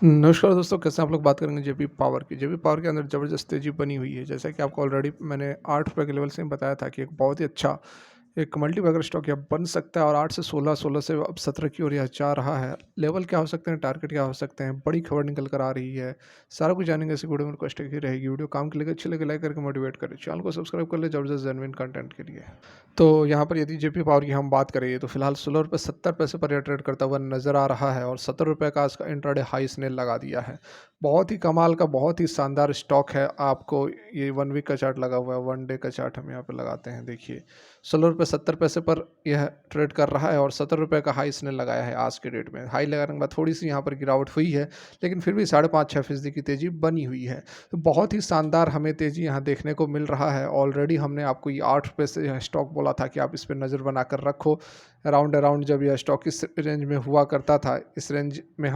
नमस्कार दोस्तों, कैसे हैं आप लोग। बात करेंगे जेपी पावर की। जेपी पावर के अंदर ज़बरदस्त तेज़ी बनी हुई है। जैसा कि आपको ऑलरेडी मैंने ₹8 के लेवल से ही बताया था कि एक बहुत ही अच्छा एक मल्टीबैगर स्टॉक यह बन सकता है और 8 से 16, 16 से अब 17 की ओर यह जा रहा है। लेवल क्या हो सकते हैं, टारगेट क्या हो सकते हैं, बड़ी खबर निकल कर आ रही है। सारा कुछ जानेंगे इस वीडियो में। रिक्वेस्ट ही रहेगी, वीडियो काम के लिए अच्छी लगे लाइक करके मोटिवेट करें, चैनल को सब्सक्राइब कर ले ज़बरदस्त जेन्युइन कंटेंट के लिए। तो यहाँ पर यदि जेपी पावर की हम बात करें तो फिलहाल ₹16.70 पर यह ट्रेड करता हुआ नजर आ रहा है और ₹70 का इसका इंट्राडे हाई इसने लगा दिया है। बहुत ही कमाल का, बहुत ही शानदार स्टॉक है। आपको ये 1 वीक का चार्ट लगा हुआ है, 1 डे का चार्ट हम यहाँ पे लगाते हैं। देखिए ₹16.70 पर यह ट्रेड कर रहा है और ₹70 का हाई इसने लगाया है आज के डेट में। हाई लगाने के बाद थोड़ी सी यहाँ पर गिरावट हुई है, लेकिन फिर भी 5.5-6% की तेज़ी बनी हुई है। तो बहुत ही शानदार हमें तेज़ी यहाँ देखने को मिल रहा है। ऑलरेडी हमने आपको ये ₹8 से यह स्टॉक बोला था कि आप इस पे नज़र बनाकर रखो। अराउंड अराउंड जब यह स्टॉक इस रेंज में हुआ करता था, इस रेंज में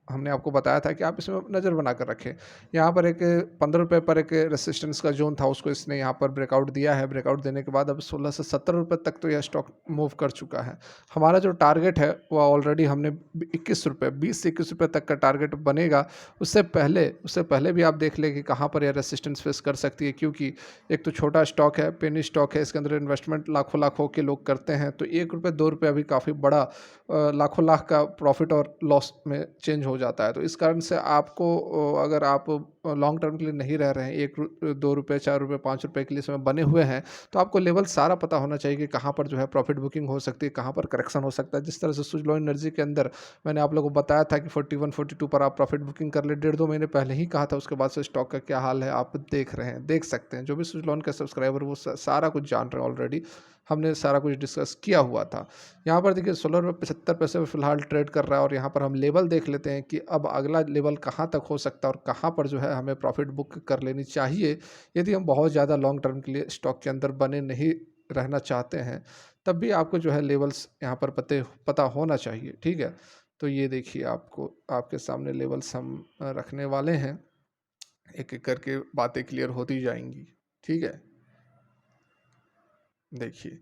हमने आपको बताया था कि आप इसमें नज़र बनाकर रखें। यहाँ पर एक ₹15 पर एक रेजिस्टेंस का ज़ोन था, उसको इसने यहाँ पर ब्रेकआउट दिया है। ब्रेकआउट देने के बाद अब 16 से ₹70 तक तो यह स्टॉक मूव कर चुका है। हमारा जो टारगेट है वो ऑलरेडी हमने ₹21, 20 से ₹21 तक का टारगेट बनेगा। उससे पहले भी आप देख लें कि कहाँ पर यह रेजिस्टेंस फेस कर सकती है, क्योंकि एक तो छोटा स्टॉक है, पेनी स्टॉक है, इसके अंदर इन्वेस्टमेंट लाखों लाखों के लोग करते हैं, तो ₹1 ₹2 अभी काफ़ी बड़ा लाखों लाख का प्रॉफिट और लॉस में चेंज हो जाता है। तो इस कारण से आपको अगर आप लॉन्ग टर्म के लिए नहीं रह रहे हैं, ₹2 ₹4 ₹5 के लिए इसमें बने हुए हैं, तो आपको लेवल सारा पता होना चाहिए कि कहाँ पर जो है प्रॉफिट बुकिंग हो सकती है, कहाँ पर करेक्शन हो सकता है। जिस तरह से सुज़लोन एनर्जी के अंदर मैंने आप लोगों को बताया था कि 41, 42 पर आप प्रॉफिट बुकिंग कर ले, 1.5-2 महीने पहले ही कहा था। उसके बाद से स्टॉक का क्या हाल है आप देख रहे हैं, देख सकते हैं। जो भी सुज़लोन के सब्सक्राइबर वो सारा कुछ जान रहे हैं ऑलरेडी। हमने सारा कुछ डिस्कस किया हुआ था। यहाँ पर देखिए ₹16.75 पे फिलहाल ट्रेड कर रहा है और यहाँ पर हम लेवल देख लेते हैं कि अब अगला लेवल कहाँ तक हो सकता है और कहाँ पर जो है हमें प्रॉफिट बुक कर लेनी चाहिए, यदि हम बहुत ज़्यादा लॉन्ग टर्म के लिए स्टॉक के अंदर बने नहीं रहना चाहते हैं। तब भी आपको जो है लेवल्स यहाँ पर पता होना चाहिए, ठीक है। तो ये देखिए, आपको आपके सामने लेवल्स हम रखने वाले हैं। एक एक करके बातें क्लियर होती जाएंगी, ठीक है। देखिए,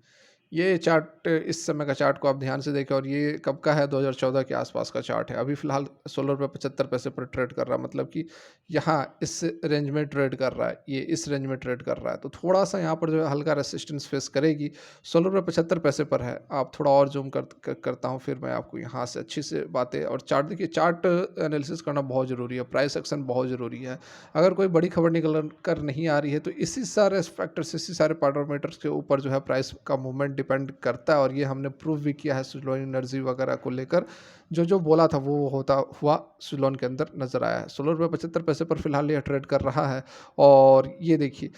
ये चार्ट, इस समय का चार्ट को आप ध्यान से देखें और ये कब का है, 2014 के आसपास का चार्ट है। अभी फ़िलहाल ₹16.75 पर ट्रेड कर रहा है, मतलब कि यहाँ इस रेंज में ट्रेड कर रहा है, ये इस रेंज में ट्रेड कर रहा है। तो थोड़ा-सा यहाँ पर जो है हल्का रेजिस्टेंस फेस करेगी। ₹16.75 पर है। आप थोड़ा और ज़ूम करता हूँ, फिर मैं आपको यहाँ से अच्छी से बातें और चार्ट देखिए, चार्ट एनालिसिस करना बहुत ज़रूरी है, प्राइस एक्शन बहुत ज़रूरी है। अगर कोई बड़ी खबर निकल कर नहीं आ रही है, तो इसी सारे फैक्टर्स, इसी सारे पैरामीटर्स के ऊपर जो है प्राइस का मूवमेंट डिपेंड करता है और ये हमने प्रूव भी किया है सुज़लोन एनर्जी वगैरह को लेकर। जो बोला था वो होता हुआ सुज़लोन के अंदर नज़र आया है। ₹16.75 पर फिलहाल यह ट्रेड कर रहा है और ये देखिए,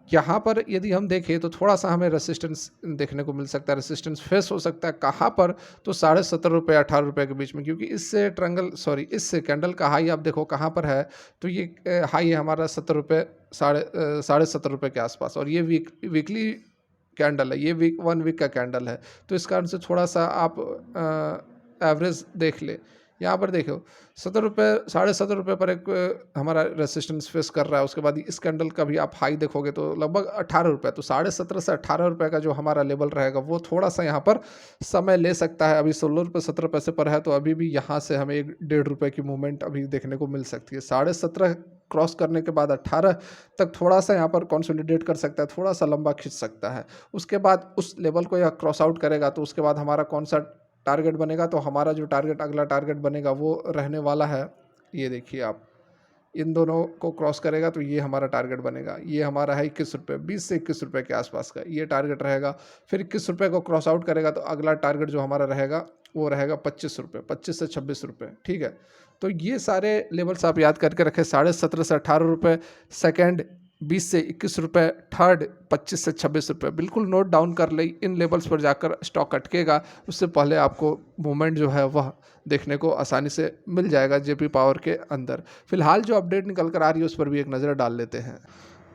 यहाँ पर यदि हम देखें तो थोड़ा-सा हमें रेजिस्टेंस देखने को मिल सकता है, रेजिस्टेंस फेस हो सकता है। कहाँ पर? तो ₹17.5 ₹18 के बीच में, क्योंकि इस कैंडल का हाई आप देखो कहाँ पर है, तो ये हाई है हमारा ₹70, साढ़े ₹17 के आसपास और ये वीकली कैंडल है, ये 1 वीक का कैंडल है। तो इस कारण से थोड़ा-सा आप एवरेज देख लें। यहाँ पर देखो, ₹17, साढ़े ₹17 पर एक हमारा रेजिस्टेंस फेस कर रहा है। उसके बाद इस कैंडल का भी आप हाई देखोगे तो लगभग ₹18, तो ₹17.5 से ₹18 का जो हमारा लेवल रहेगा वो थोड़ा-सा यहाँ पर समय ले सकता है। अभी ₹16.17 पर है, तो अभी भी यहाँ से हमें एक ₹1.5 की मूवमेंट अभी देखने को मिल सकती है। 17.5 क्रॉस करने के बाद 18 तक थोड़ा-सा यहाँ पर कंसोलिडेट कर सकता है, थोड़ा-सा लंबा खींच सकता है। उसके बाद उस लेवल को यह क्रॉस आउट करेगा, तो उसके बाद हमारा कौन-सा टारगेट बनेगा, तो हमारा जो अगला टारगेट बनेगा वो रहने वाला है, ये देखिए आप, इन दोनों को क्रॉस करेगा तो ये हमारा टारगेट बनेगा। ये हमारा है ₹21, 20 से ₹21 के आसपास का ये टारगेट रहेगा। फिर ₹21 को क्रॉस आउट करेगा तो अगला टारगेट जो हमारा रहेगा वो रहेगा ₹25, 25 से ₹26, ठीक है। तो ये सारे लेवल्स आप याद करके रखें। 17.5 से ₹18, सेकंड 20 से ₹21, थर्ड 25 से ₹26। बिल्कुल नोट डाउन कर ले, इन लेवल्स पर जाकर स्टॉक अटकेगा, उससे पहले आपको मूवमेंट जो है वह देखने को आसानी से मिल जाएगा जेपी पावर के अंदर। फिलहाल जो अपडेट निकल कर आ रही है उस पर भी एक नज़र डाल लेते हैं।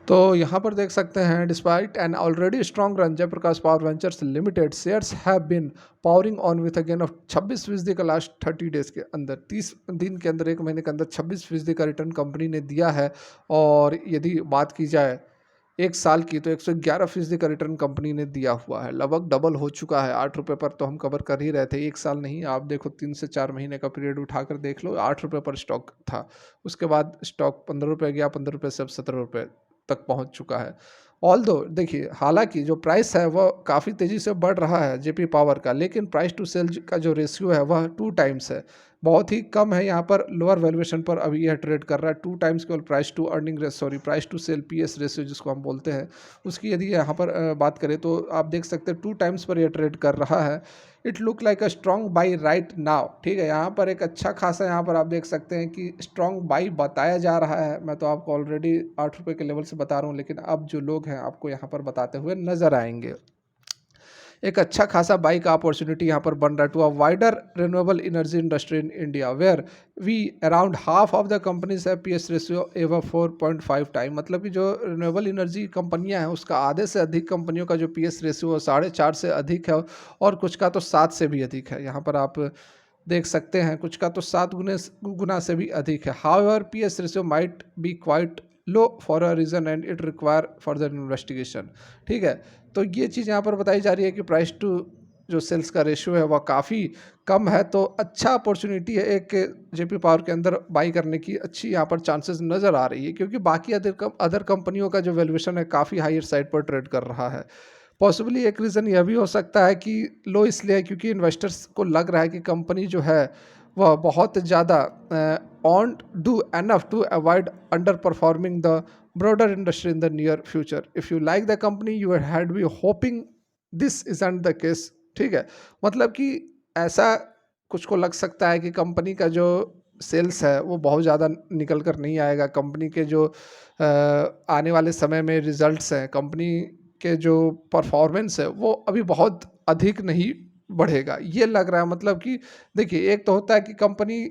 तो यहाँ पर देख सकते हैं, despite an already strong run, Jaiprakash power ventures limited shares have been powering on with a gain of 26% का लास्ट 30 डेज के अंदर, 30 दिन के अंदर, एक महीने के अंदर 26% का रिटर्न कंपनी ने दिया है। और यदि बात की जाए 1 साल की तो 111% का रिटर्न कंपनी ने दिया हुआ है, लगभग डबल हो चुका है। ₹8 पर तो हम कवर कर ही रहे थे, 1 साल नहीं, आप देखो 3 से 4 महीने का पीरियड उठाकर देख लो, ₹8 पर स्टॉक था। उसके बाद स्टॉक ₹15 गया, ₹15 से अब ₹17 तक पहुँच चुका है। ऑल्दो देखिए, हालाँकि जो प्राइस है वह काफ़ी तेज़ी से बढ़ रहा है जेपी पावर का, लेकिन प्राइस टू सेल का जो रेशियो है वह 2 टाइम्स है। बहुत ही कम है यहाँ पर, लोअर वैल्यूएशन पर अभी यह ट्रेड कर रहा है। 2 टाइम्स केवल price to sale PS ratio जिसको हम बोलते हैं, उसकी यदि यहाँ पर बात करें तो आप देख सकते हैं 2 टाइम्स पर यह ट्रेड कर रहा है। It look like a strong by right now, ठीक है, यहाँ पर एक अच्छा खासा यहाँ पर आप देख सकते हैं कि स्ट्रॉन्ग बाई बताया जा रहा है। मैं तो आपको ऑलरेडी ₹8 के लेवल से बता रहा हूँ, लेकिन अब जो लोग हैं आपको यहाँ पर बताते हुए नजर आएंगे। एक अच्छा खासा बाइक अपॉर्चुनिटी यहाँ पर बन रहा है to a wider renewable energy industry in India, where we around half of the companies है पीएस रेशियो एवर 4.5 टाइम। मतलब कि जो रिन्यूएबल एनर्जी कंपनियां हैं उसका आधे से अधिक कंपनियों का जो पीएस रेशियो 4.5 से अधिक है, और कुछ का तो 7 से भी अधिक है। यहाँ पर आप देख सकते हैं कुछ का तो 7 गुना से भी अधिक है। However PS ratio might be quite low for a reason and it require further investigation, ठीक है। तो ये चीज़ यहाँ पर बताई जा रही है कि प्राइस टू जो सेल्स का रेशियो है वह काफ़ी कम है, तो अच्छा अपॉर्चुनिटी है एक जेपी पावर के अंदर बाई करने की, अच्छी यहाँ पर चांसेस नज़र आ रही है, क्योंकि बाकी अदर कंपनियों का जो वैल्यूएशन है काफ़ी हायर साइड पर ट्रेड कर रहा है। पॉसिबली एक रीज़न यह भी हो सकता है कि लो इसलिए है क्योंकि इन्वेस्टर्स को लग रहा है कि कंपनी जो है वह बहुत ज़्यादा on do enough to avoid underperforming the broader industry in the near future. If you like the company you had be hoping this is and the case, ठीक है। मतलब कि ऐसा कुछ को लग सकता है कि कंपनी का जो सेल्स है वो बहुत ज़्यादा निकल कर नहीं आएगा, कंपनी के जो आने वाले समय में रिजल्ट्स हैं, कंपनी के जो परफॉर्मेंस है वो अभी बहुत अधिक नहीं बढ़ेगा, ये लग रहा है। मतलब कि देखिए, एक तो होता है कि कंपनी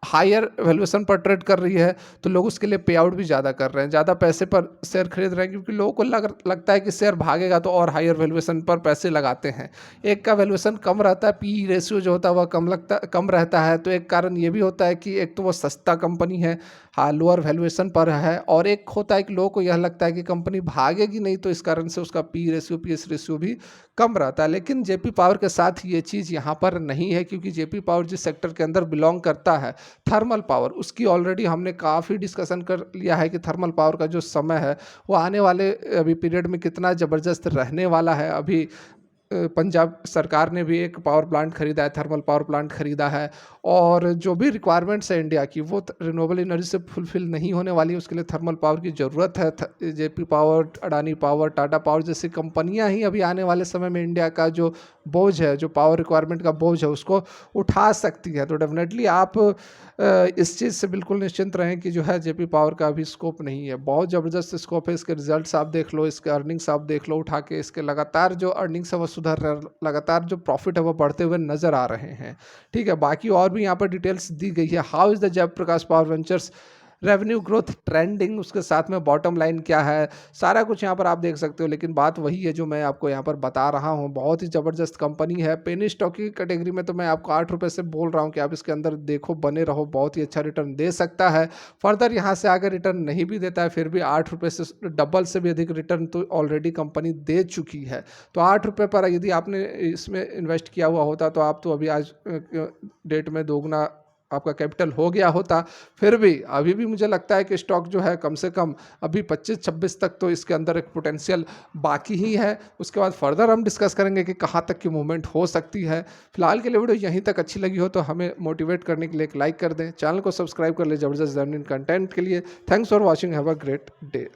हायर वैल्यूएशन पर ट्रेड कर रही है तो लोग उसके लिए पे आउट भी ज़्यादा कर रहे हैं, ज़्यादा पैसे पर शेयर खरीद रहे हैं, क्योंकि लोगों को लगता है कि शेयर भागेगा तो और हायर वैल्यूएशन पर पैसे लगाते हैं। एक का वैल्यूएशन कम रहता है, पी रेशियो जो होता है वह कम रहता है, तो एक कारण ये भी होता है कि एक तो वो सस्ता कंपनी है, हाँ लोअर वैल्यूएशन पर है, और एक होता है कि लोगों को यह लगता है कि कंपनी भागेगी नहीं, तो इस कारण से उसका पी रेशियो पीएस रेशियो भी कम रहता है। लेकिन जेपी पावर के साथ ये चीज़ यहाँ पर नहीं है, क्योंकि जेपी पावर जिस सेक्टर के अंदर बिलोंग करता है, थर्मल पावर, उसकी ऑलरेडी हमने काफ़ी डिस्कशन कर लिया है कि थर्मल पावर का जो समय है वो आने वाले अभी पीरियड में कितना ज़बरदस्त रहने वाला है। अभी पंजाब सरकार ने भी एक पावर प्लांट खरीदा है, थर्मल पावर प्लांट खरीदा है, और जो भी रिक्वायरमेंट्स है इंडिया की वो रिन्यूएबल एनर्जी से फुलफिल नहीं होने वाली है, उसके लिए थर्मल पावर की ज़रूरत है। JP power, Adani power, Tata power जैसी कंपनियां ही अभी आने वाले समय में इंडिया का जो बोझ है, जो पावर रिक्वायरमेंट का बोझ है, उसको उठा सकती है। तो डेफिनेटली आप इस चीज़ से बिल्कुल निश्चिंत रहें कि जो है जेपी पावर का अभी स्कोप नहीं है, बहुत ज़बरदस्त स्कोप है। इसके रिजल्ट्स आप देख लो, इसके अर्निंग्स आप देख लो उठा के, इसके लगातार जो अर्निंग्स है वो सुधर रहे, लगातार जो प्रॉफिट है वो बढ़ते हुए नजर आ रहे हैं, ठीक है। बाकी और भी यहाँ पर डिटेल्स दी गई है, how is the Jaiprakash power ventures revenue growth trending, उसके साथ में बॉटम लाइन क्या है, सारा कुछ यहाँ पर आप देख सकते हो। लेकिन बात वही है जो मैं आपको यहाँ पर बता रहा हूँ, बहुत ही ज़बरदस्त कंपनी है। पेनी स्टॉक की कैटेगरी में तो मैं आपको ₹8 से बोल रहा हूँ कि आप इसके अंदर देखो, बने रहो, बहुत ही अच्छा रिटर्न दे सकता है। फर्दर यहाँ से आगे रिटर्न नहीं भी देता है फिर भी ₹8 से डबल से भी अधिक रिटर्न तो ऑलरेडी कंपनी दे चुकी है। तो ₹8 पर यदि आपने इसमें इन्वेस्ट किया हुआ होता तो आप तो अभी आज डेट में दोगुना आपका कैपिटल हो गया होता। फिर भी अभी भी मुझे लगता है कि स्टॉक जो है कम से कम अभी 25-26 तक तो इसके अंदर एक पोटेंशियल बाकी ही है। उसके बाद फर्दर हम डिस्कस करेंगे कि कहाँ तक की मूवमेंट हो सकती है। फिलहाल के लिए वीडियो यहीं तक अच्छी लगी हो तो हमें मोटिवेट करने के लिए एक लाइक कर दें, चैनल को सब्सक्राइब कर ले ज़बरदस्त लर्निंग कंटेंट के लिए। Thanks for watching, have a great day.